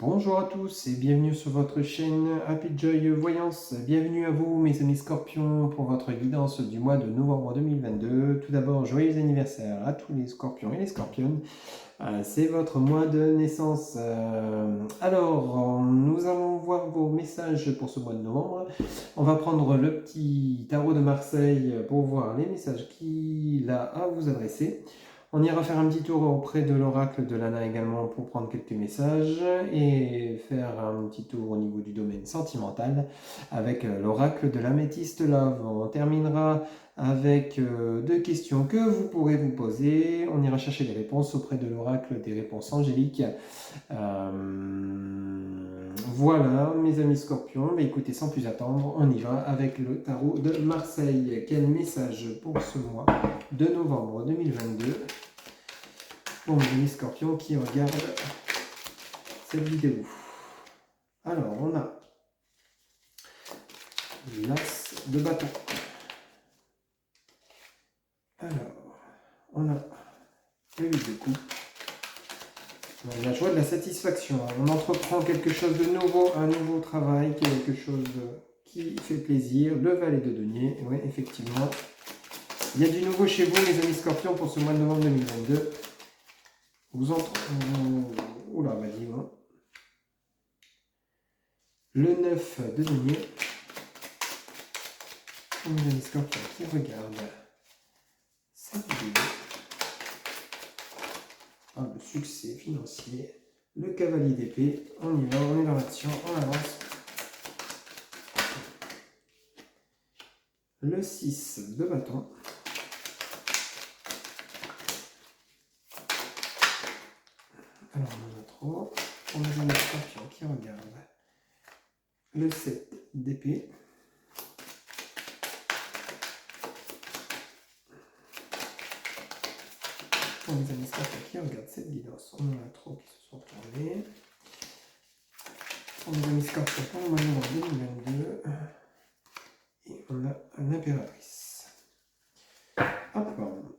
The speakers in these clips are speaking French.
Bonjour à tous et bienvenue sur votre chaîne Happy Joy Voyance. Bienvenue à vous mes amis scorpions pour votre guidance du mois de novembre 2022. Tout d'abord, joyeux anniversaire à tous les scorpions et les scorpionnes. C'est votre mois de naissance. Alors, nous allons voir vos messages pour ce mois de novembre. On va prendre le petit tarot de Marseille pour voir les messages qu'il a à vous adresser. On ira faire un petit tour auprès de l'oracle de Lana également pour prendre quelques messages et faire un petit tour au niveau du domaine sentimental avec l'oracle de l'améthyste love. On terminera avec deux questions que vous pourrez vous poser. On ira chercher les réponses auprès de l'oracle des réponses angéliques. Voilà, mes amis scorpions. Mais écoutez, sans plus attendre, on y va avec le tarot de Marseille. Quel message pour ce mois de novembre 2022 pour mes amis scorpions qui regardent cette vidéo? Alors, on a l'as de bâton. Alors, on a le 8 de coupe. La joie de la satisfaction. On entreprend quelque chose de nouveau, un nouveau travail, quelque chose qui fait plaisir. Le valet de denier. Oui, effectivement. Il y a du nouveau chez vous, mes amis scorpions, pour ce mois de novembre 2022. Vous entrez... Oula, vas-y, hein. Le 9 de denier. Pour mes amis scorpions qui regardent cette vidéo. Le succès financier, le cavalier d'épée, on y va, on est dans l'action, on avance. Le 6 de bâton. Alors on en a trop. On a un scorpion qui regarde. Le 7 d'épée. Pour les amis scorpions qui regardent cette guidance, on en a trop qui se sont tournés. Pour les amis scorpions pour le mois de novembre 2022. Et on a l'impératrice. Hop.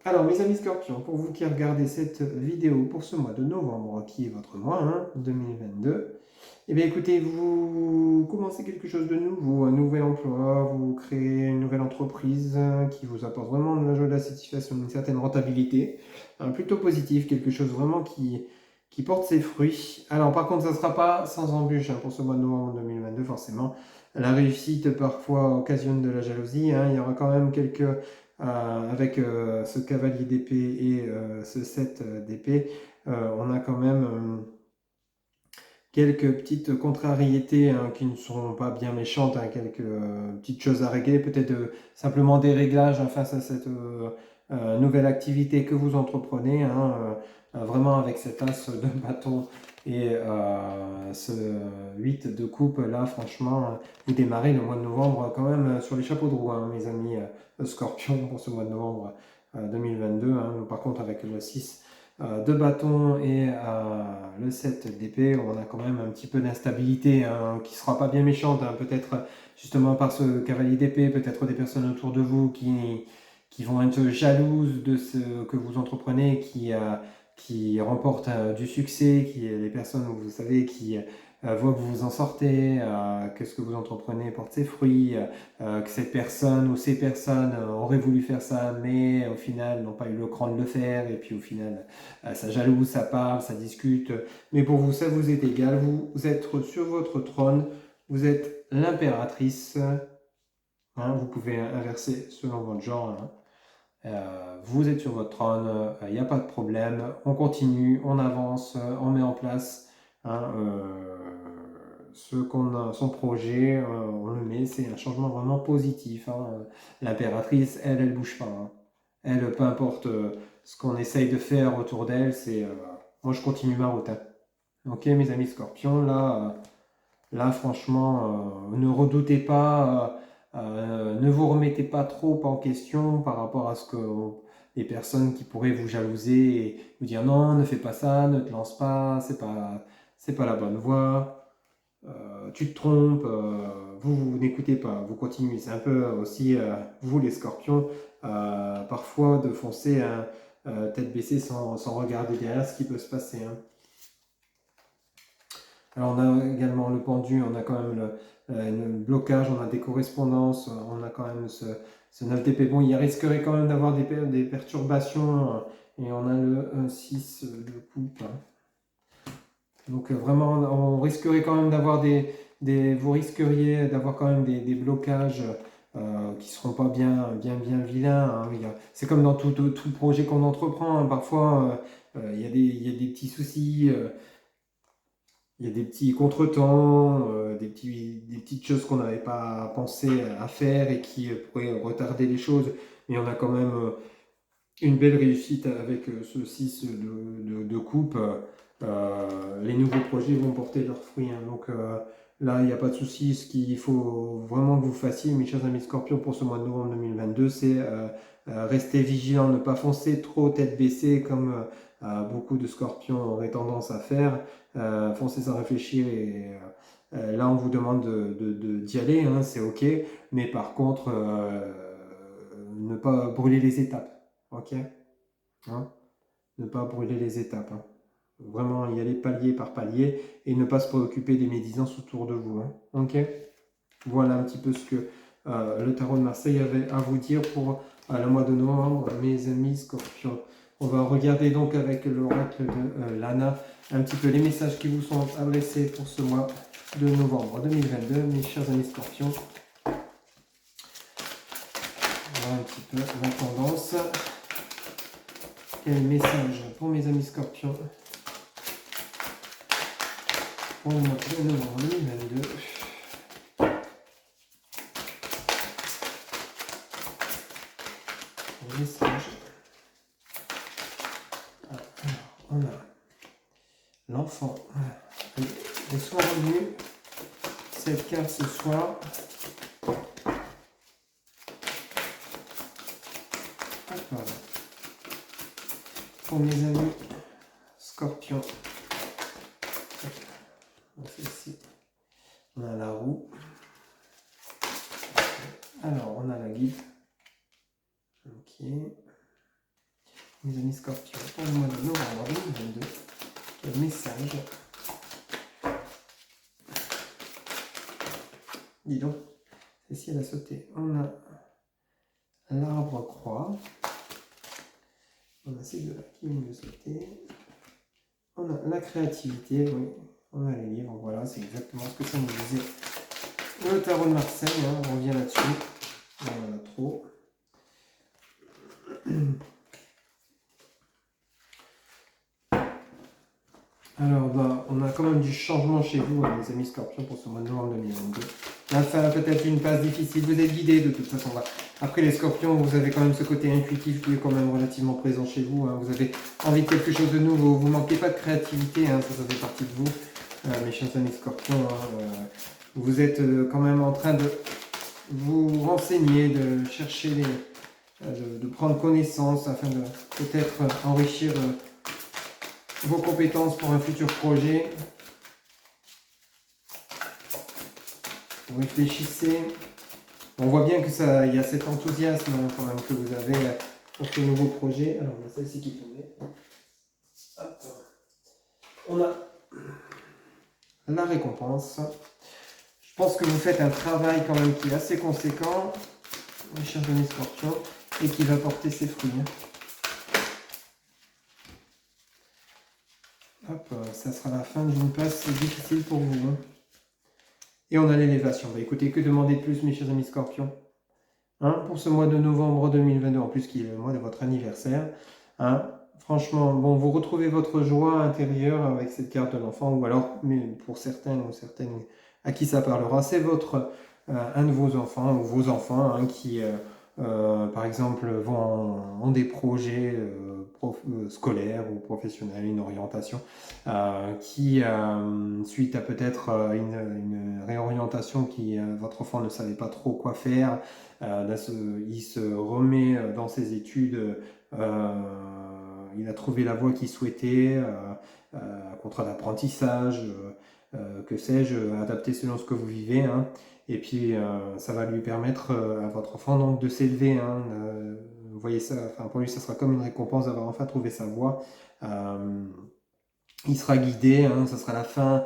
Alors mes amis scorpions, pour vous qui regardez cette vidéo pour ce mois de novembre, qui est votre mois 2022, eh bien écoutez, vous commencez quelque chose de nouveau, un nouvel emploi, vous créez une nouvelle entreprise qui vous apporte vraiment de la joie, de la satisfaction, une certaine rentabilité, plutôt positif, quelque chose vraiment qui porte ses fruits. Alors par contre, ça ne sera pas sans embûche pour ce mois de novembre 2022, forcément. La réussite parfois occasionne de la jalousie, il y aura quand même quelques... avec ce cavalier d'épée et ce 7 d'épée, on a quand même quelques petites contrariétés qui ne sont pas bien méchantes, quelques petites choses à régler, peut-être simplement des réglages face à cette nouvelle activité que vous entreprenez, vraiment avec cet as de bâton et ce 8 de coupe, là franchement, vous démarrez le mois de novembre quand même sur les chapeaux de roue, mes amis scorpions, pour ce mois de novembre 2022, par contre avec le 6 de bâton et le 7 d'épée, on a quand même un petit peu d'instabilité qui ne sera pas bien méchante, peut-être justement par ce cavalier d'épée, peut-être des personnes autour de vous qui vont être jalouses de ce que vous entreprenez, qui remportent du succès, les personnes, vous savez, qui voient que vous vous en sortez, que ce que vous entreprenez porte ses fruits, que cette personne ou ces personnes auraient voulu faire ça, mais au final n'ont pas eu le cran de le faire, et puis au final ça jalouse, ça parle, ça discute, mais pour vous ça vous est égal, vous êtes sur votre trône, vous êtes l'impératrice, vous pouvez inverser selon votre genre, vous êtes sur votre trône, il n'y a pas de problème, on continue, on avance, on met en place son projet, on le met, c'est un changement vraiment positif. L'impératrice, elle bouge pas. Elle, peu importe ce qu'on essaye de faire autour d'elle, c'est moi je continue ma route. Ok mes amis scorpions, là franchement, ne redoutez pas, ne vous remettez pas trop en question par rapport à ce que les personnes qui pourraient vous jalouser et vous dire non, ne fais pas ça, ne te lance pas, c'est pas la bonne voie. Tu te trompes, vous n'écoutez pas, vous continuez. C'est un peu aussi, vous les scorpions, parfois de foncer tête baissée sans regarder derrière ce qui peut se passer. Alors on a également le pendu, on a quand même le blocage, on a des correspondances, on a quand même ce 9 dp. Bon, il risquerait quand même d'avoir des perturbations, et on a le 6 de coupe. Donc vraiment, on risquerait quand même d'avoir vous risqueriez d'avoir quand même des blocages qui ne seront pas bien vilains. Hein. C'est comme dans tout projet qu'on entreprend. Hein. Parfois, il y a des petits soucis. Il y a des petits contretemps, des petites choses qu'on n'avait pas pensé à faire et qui pourraient retarder les choses. Mais on a quand même une belle réussite avec ce 6 de coupe. Les nouveaux projets vont porter leurs fruits. Hein. Donc là, il n'y a pas de souci. Ce qu'il faut vraiment que vous fassiez, mes chers amis Scorpions, pour ce mois de novembre 2022, c'est rester vigilant, ne pas foncer trop tête baissée comme beaucoup de Scorpions auraient tendance à faire. Foncer sans réfléchir et là, on vous demande d'y aller, hein, c'est ok. Mais par contre, ne pas brûler les étapes. Ok, hein, ne pas brûler les étapes. Hein. Vraiment y aller palier par palier et ne pas se préoccuper des médisances autour de vous. Hein. Ok, voilà un petit peu ce que le tarot de Marseille avait à vous dire pour le mois de novembre, mes amis Scorpions. On va regarder donc avec l'oracle de Lana un petit peu les messages qui vous sont adressés pour ce mois de novembre 2022, mes chers amis Scorpions. Voilà un petit peu la tendance. Quel message pour mes amis Scorpions pour le mois de novembre 2022. Message. On a l'enfant. Les soirs revenus. Cette carte ce soir. Pour mes amis Scorpions. Ici, on a la roue. Alors, on a la guide. Ok. Mes amis Scorpions, pour le mois de novembre 2022, quel message? Dis donc, celle-ci elle a sauté. On a l'arbre croix. On a ces deux-là qui viennent de sauter. On a la créativité, oui. On a les livres, voilà, c'est exactement ce que ça nous disait. Le tarot de Marseille, hein, on revient là-dessus. On en a trop. Alors, bah, on a quand même du changement chez vous, hein, les amis Scorpions, pour ce mois de novembre 2022. Là, ça peut-être une phase difficile. Vous êtes guidés de toute façon. Après, les Scorpions, vous avez quand même ce côté intuitif qui est quand même relativement présent chez vous. Hein. Vous avez envie de quelque chose de nouveau. Vous ne manquez pas de créativité. Hein, ça fait partie de vous. Mes chers amis Scorpions, hein, vous êtes quand même en train de vous renseigner, de chercher, de prendre connaissance afin de peut-être enrichir vos compétences pour un futur projet. Vous réfléchissez. On voit bien que ça, il y a cet enthousiasme hein, quand même que vous avez pour ce nouveau projet. Alors on a celle-ci qui est tombée. Hop. On a la récompense. Je pense que vous faites un travail quand même qui est assez conséquent, mes chers amis Scorpions, et qui va porter ses fruits. Hop, ça sera la fin d'une passe difficile pour vous. Hein. Et on a l'élévation. Bah, écoutez, que demander de plus, mes chers amis Scorpions hein, pour ce mois de novembre 2022, en plus qui est le mois de votre anniversaire. Hein, franchement, bon, vous retrouvez votre joie intérieure avec cette carte de l'enfant, ou alors, mais pour certains ou certaines à qui ça parlera, c'est votre un de vos enfants ou vos enfants hein, qui, par exemple, ont des projets scolaires ou professionnels, une orientation, qui, suite à peut-être une réorientation qui votre enfant ne savait pas trop quoi faire, il se remet dans ses études, il a trouvé la voie qu'il souhaitait, un contrat d'apprentissage, que sais-je, adapté selon ce que vous vivez. Hein. Et puis, ça va lui permettre à votre enfant donc, de s'élever. Hein. Vous voyez ça, enfin, pour lui, ça sera comme une récompense d'avoir enfin trouvé sa voie. il sera guidé, hein, ça sera la fin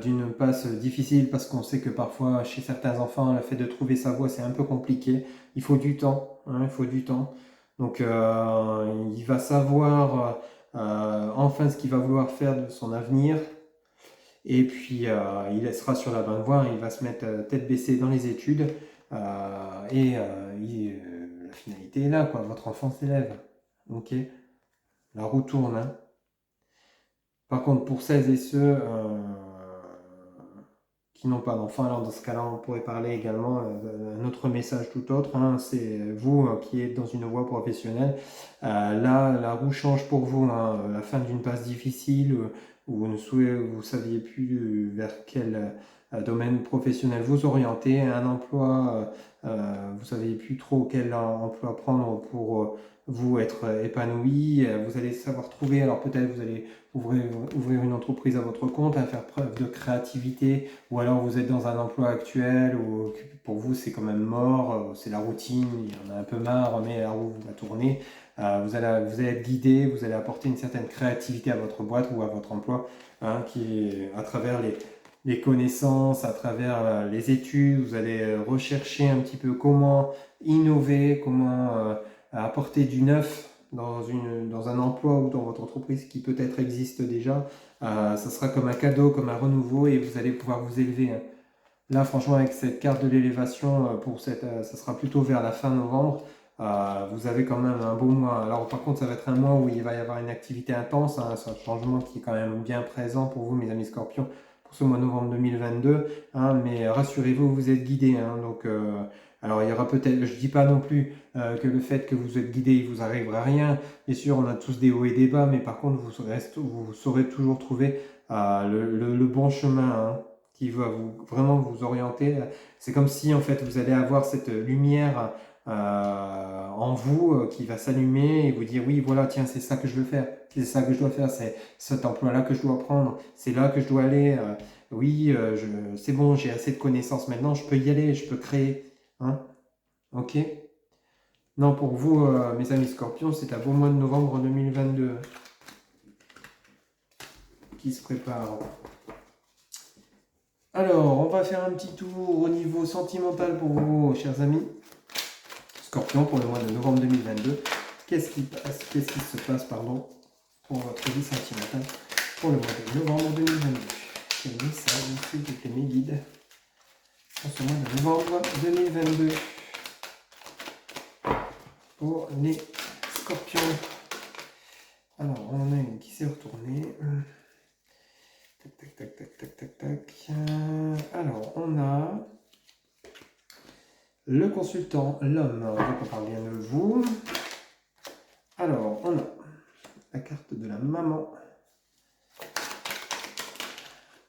d'une passe difficile parce qu'on sait que parfois chez certains enfants le fait de trouver sa voie c'est un peu compliqué, il faut du temps, hein, il faut du temps. Donc il va savoir enfin ce qu'il va vouloir faire de son avenir et puis il sera sur la bonne voie, il va se mettre tête baissée dans les études la finalité est là, quoi, votre enfant s'élève. Ok, la roue tourne, hein. Par contre, pour celles et ceux qui n'ont pas d'enfants, alors dans ce cas-là, on pourrait parler également d'un autre message tout autre, hein. C'est vous qui êtes dans une voie professionnelle. Là, la roue change pour vous, hein. La fin d'une passe difficile où vous ne saviez plus vers quel domaine professionnel vous orienter, un emploi, vous ne saviez plus trop quel emploi prendre pour vous être épanoui. Vous allez savoir trouver, alors peut-être vous allez ouvrir une entreprise à votre compte, à faire preuve de créativité, ou alors vous êtes dans un emploi actuel où pour vous c'est quand même mort, c'est la routine, il y en a un peu marre, mais la roue va tourner. Vous allez être guidé, vous allez apporter une certaine créativité à votre boîte ou à votre emploi, hein, qui est à travers les connaissances, à travers les études, vous allez rechercher un petit peu comment innover, comment apporter du neuf dans un emploi ou dans votre entreprise qui peut-être existe déjà. Ça sera comme un cadeau, comme un renouveau et vous allez pouvoir vous élever, hein. Là, franchement, avec cette carte de l'élévation, ça sera plutôt vers la fin novembre. Vous avez quand même un beau mois. Alors, par contre, ça va être un mois où il va y avoir une activité intense, hein. C'est un changement qui est quand même bien présent pour vous, mes amis scorpions, pour ce mois de novembre 2022, hein. Mais rassurez-vous, vous êtes guidés, hein. Donc, alors, il y aura peut-être, je dis pas non plus que le fait que vous êtes guidé, il vous arrivera rien. Bien sûr, on a tous des hauts et des bas, mais par contre, vous saurez toujours trouver le bon chemin, hein, qui va vraiment vous orienter. C'est comme si en fait vous allez avoir cette lumière en vous qui va s'allumer et vous dire oui voilà tiens c'est ça que je veux faire, c'est ça que je dois faire, c'est cet emploi-là que je dois prendre, c'est là que je dois aller. Oui c'est bon, j'ai assez de connaissances maintenant, je peux y aller, je peux créer. Hein. Ok. Non pour vous mes amis scorpions, c'est un beau mois de novembre 2022 qui se prépare. Alors, on va faire un petit tour au niveau sentimental pour vous, chers amis. Scorpion, pour le mois de novembre 2022. Qu'est-ce qui se passe, pardon, pour votre vie sentimentale pour le mois de novembre 2022? Quel message, s'il vous plaît, mes guides, pour ce mois de novembre 2022 pour les scorpions? Alors, on en a une qui s'est retournée. Tac, tac, tac, tac, tac, tac, tac. Alors, on a le consultant, l'homme. Donc, on parle bien de vous. Alors, on a la carte de la maman.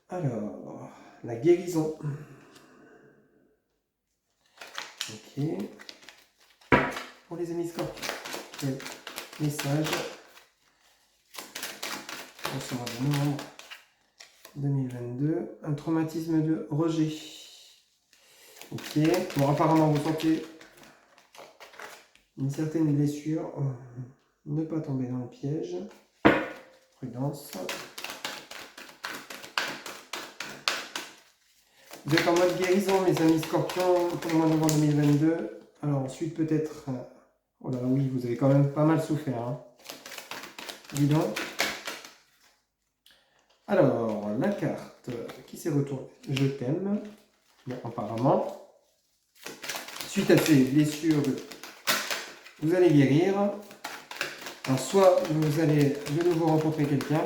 Alors, la guérison. Ok. Pour les amis scorpions, quel message pour ce mois de novembre 2022? Un traumatisme de rejet. Ok. Bon, apparemment, vous sentez une certaine blessure. Ne pas tomber dans le piège. Prudence. Vous êtes en mode guérison, mes amis scorpions, pour le mois de novembre 2022. Alors ensuite, peut-être... oh là oui, vous avez quand même pas mal souffert. Hein. Dis donc. Alors, la carte qui s'est retournée. Je t'aime. Bon, apparemment, suite à ces blessures, vous allez guérir. Alors, soit vous allez de nouveau rencontrer quelqu'un,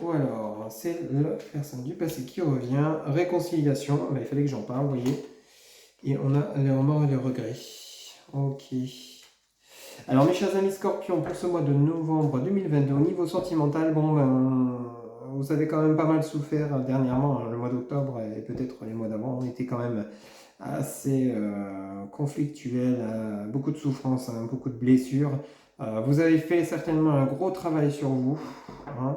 ou alors c'est la personne du passé qui revient. Réconciliation, il fallait que j'en parle, vous voyez. Et on a les remords et les regrets. Ok. Alors mes chers amis scorpions, pour ce mois de novembre 2022, au niveau sentimental, bon vous avez quand même pas mal souffert dernièrement, hein, le mois d'octobre et peut-être les mois d'avant ont été quand même assez conflictuels, beaucoup de souffrances, hein, beaucoup de blessures. Vous avez fait certainement un gros travail sur vous, hein,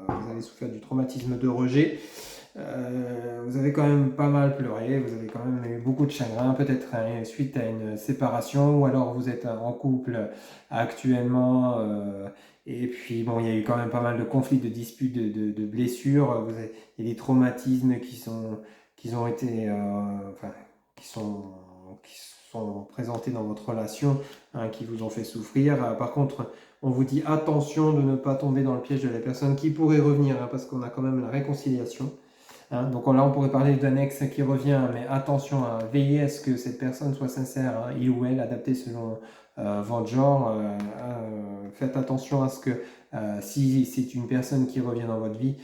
vous avez souffert du traumatisme de rejet. vous avez quand même pas mal pleuré, vous avez quand même eu beaucoup de chagrin, peut-être suite à une séparation, ou alors vous êtes en couple actuellement, et puis bon, il y a eu quand même pas mal de conflits, de disputes, de blessures, il y a des traumatismes qui ont été, enfin, qui sont, qui sont présentés dans votre relation, hein, qui vous ont fait souffrir. Par contre, on vous dit attention de ne pas tomber dans le piège de la personne qui pourrait revenir, hein, parce qu'on a quand même la réconciliation. Hein. Donc là, on pourrait parler d'un ex qui revient, mais attention, à veiller à ce que cette personne soit sincère, hein, il ou elle, adapté selon votre genre. Faites attention à ce que si c'est une personne qui revient dans votre vie,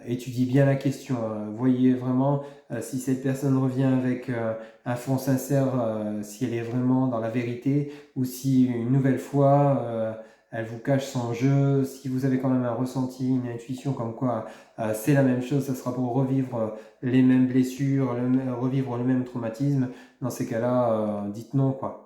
étudiez bien la question. Hein. Voyez vraiment si cette personne revient avec un fond sincère, si elle est vraiment dans la vérité, ou si une nouvelle fois elle vous cache son jeu. Si vous avez quand même un ressenti, une intuition comme quoi c'est la même chose, ça sera pour revivre les mêmes blessures, revivre le même traumatisme. Dans ces cas-là, dites non, quoi.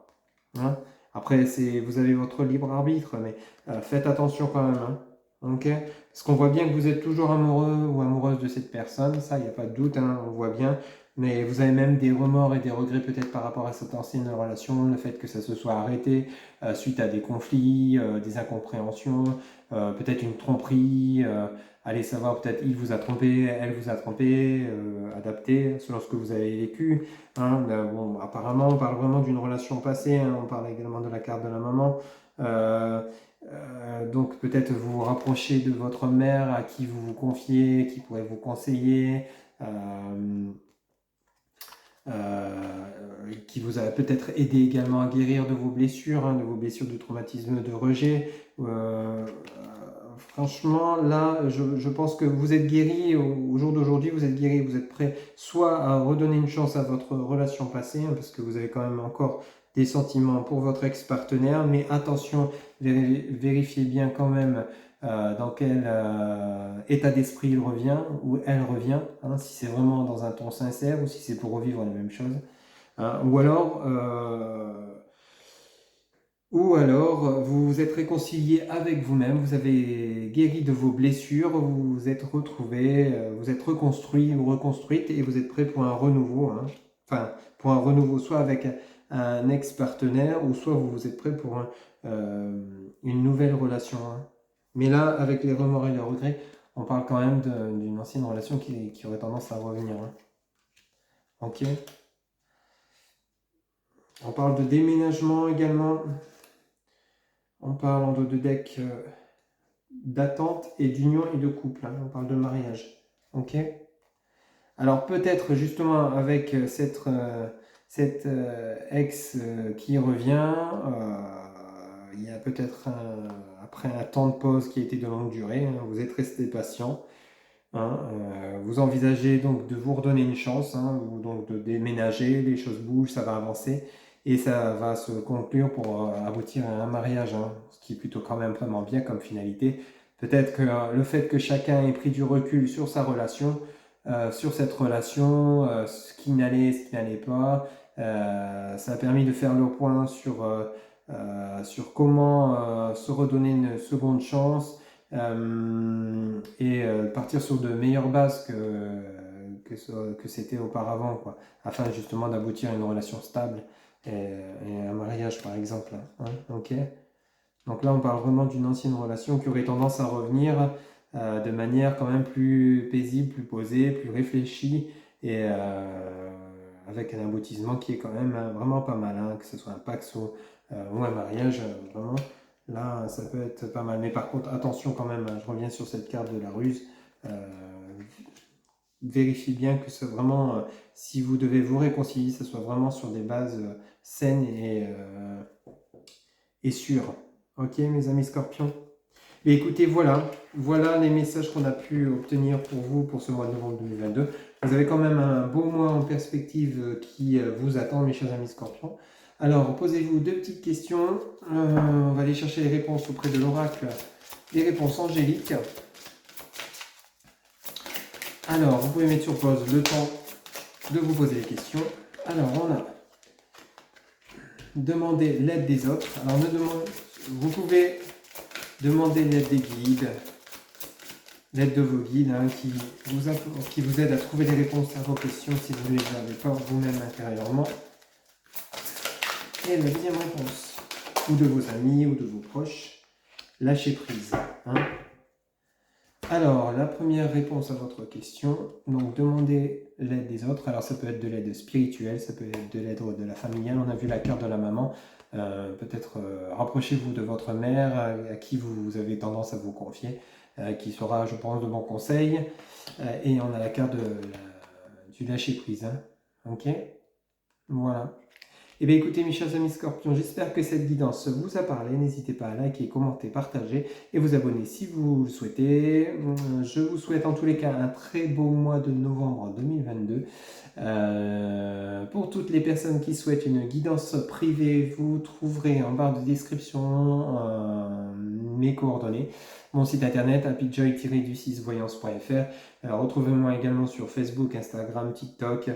Hein. Après, vous avez votre libre arbitre, mais faites attention quand même. Hein. Ok. Parce qu'on voit bien que vous êtes toujours amoureux ou amoureuse de cette personne, ça, il n'y a pas de doute, hein, on voit bien. Mais vous avez même des remords et des regrets peut-être par rapport à cette ancienne relation, le fait que ça se soit arrêté suite à des conflits, des incompréhensions, peut-être une tromperie. Allez savoir, peut-être il vous a trompé, elle vous a trompé, adapté selon ce que vous avez vécu. Hein. Bon, apparemment, on parle vraiment d'une relation passée, hein. On parle également de la carte de la maman. Donc peut-être vous vous rapprochez de votre mère à qui vous vous confiez, qui pourrait vous conseiller. Qui vous a peut-être aidé également à guérir de vos blessures, hein, de vos blessures de traumatisme, de rejet. Franchement, là, je pense que vous êtes guéri, au jour d'aujourd'hui, vous êtes guéri, vous êtes prêt soit à redonner une chance à votre relation passée, hein, parce que vous avez quand même encore des sentiments pour votre ex-partenaire, mais attention, vérifiez bien quand même dans quel état d'esprit il revient ou elle revient, hein, si c'est vraiment dans un ton sincère ou si c'est pour revivre les mêmes choses. Hein. Ou alors, vous vous êtes réconcilié avec vous-même, vous avez guéri de vos blessures, vous vous êtes retrouvé, vous êtes reconstruit ou reconstruite et vous êtes prêt pour un renouveau. Hein. Enfin, pour un renouveau, soit avec un ex-partenaire ou soit vous êtes prêt pour une nouvelle relation. Hein. Mais là, avec les remords et les regrets, on parle quand même d'une ancienne relation qui aurait tendance à revenir. Hein. Ok. On parle de déménagement également. On parle en dos de deck d'attente et d'union et de couple. Hein. On parle de mariage. Ok. Alors peut-être justement avec cette ex qui revient, il y a peut-être après un temps de pause qui a été de longue durée, hein, vous êtes resté patient. Hein, vous envisagez donc de vous redonner une chance, hein, ou donc de déménager, les choses bougent, ça va avancer et ça va se conclure pour aboutir à un mariage, hein, ce qui est plutôt quand même vraiment bien comme finalité. Peut-être que le fait que chacun ait pris du recul sur sa relation, sur cette relation, ce qui n'allait, ce qui n'allait pas, ça a permis de faire le point sur comment se redonner une seconde chance et partir sur de meilleures bases que c'était auparavant, quoi, afin justement d'aboutir à une relation stable et un mariage par exemple. Hein, ok. Donc là on parle vraiment d'une ancienne relation qui aurait tendance à revenir de manière quand même plus paisible, plus posée, plus réfléchie et avec un aboutissement qui est quand même vraiment pas mal, hein, que ce soit un pax ou un mariage, vraiment. Là, ça peut être pas mal. Mais par contre, attention quand même, je reviens sur cette carte de la ruse. Vérifiez bien que c'est vraiment, si vous devez vous réconcilier, ça soit vraiment sur des bases saines et sûres. Ok, mes amis scorpions. Mais écoutez, voilà les messages qu'on a pu obtenir pour vous pour ce mois de novembre 2022. Vous avez quand même un beau mois en perspective qui vous attend, mes chers amis scorpions. Alors, posez-vous deux petites questions. On va aller chercher les réponses auprès de l'oracle, les réponses angéliques. Alors, vous pouvez mettre sur pause le temps de vous poser les questions. Alors, on a demandé l'aide des autres. Alors, vous pouvez demander l'aide des guides, l'aide de vos guides hein, qui vous aident à trouver les réponses à vos questions si vous ne les avez pas vous-même intérieurement. Et la deuxième réponse, ou de vos amis ou de vos proches, lâchez prise. Hein. Alors, la première réponse à votre question, donc demandez l'aide des autres. Alors, ça peut être de l'aide spirituelle, ça peut être de l'aide de la familiale. On a vu la carte de la maman. Peut-être rapprochez-vous de votre mère, à qui vous avez tendance à vous confier, qui sera, je pense, de bons conseils. Et on a la carte du lâcher prise. Hein. Ok. Voilà. Eh bien écoutez mes chers amis scorpions, j'espère que cette guidance vous a parlé. N'hésitez pas à liker, commenter, partager et vous abonner si vous le souhaitez. Je vous souhaite en tous les cas un très beau mois de novembre 2022. Pour toutes les personnes qui souhaitent une guidance privée, vous trouverez en barre de description mes coordonnées. Mon site internet happyjoy-du6voyance.fr. Retrouvez-moi également sur Facebook, Instagram, TikTok,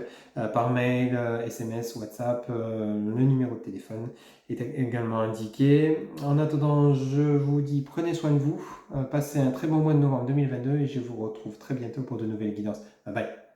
par mail, SMS, WhatsApp. Le numéro de téléphone est également indiqué. En attendant, je vous dis prenez soin de vous. Passez un très bon mois de novembre 2022 et je vous retrouve très bientôt pour de nouvelles guidances. Bye bye.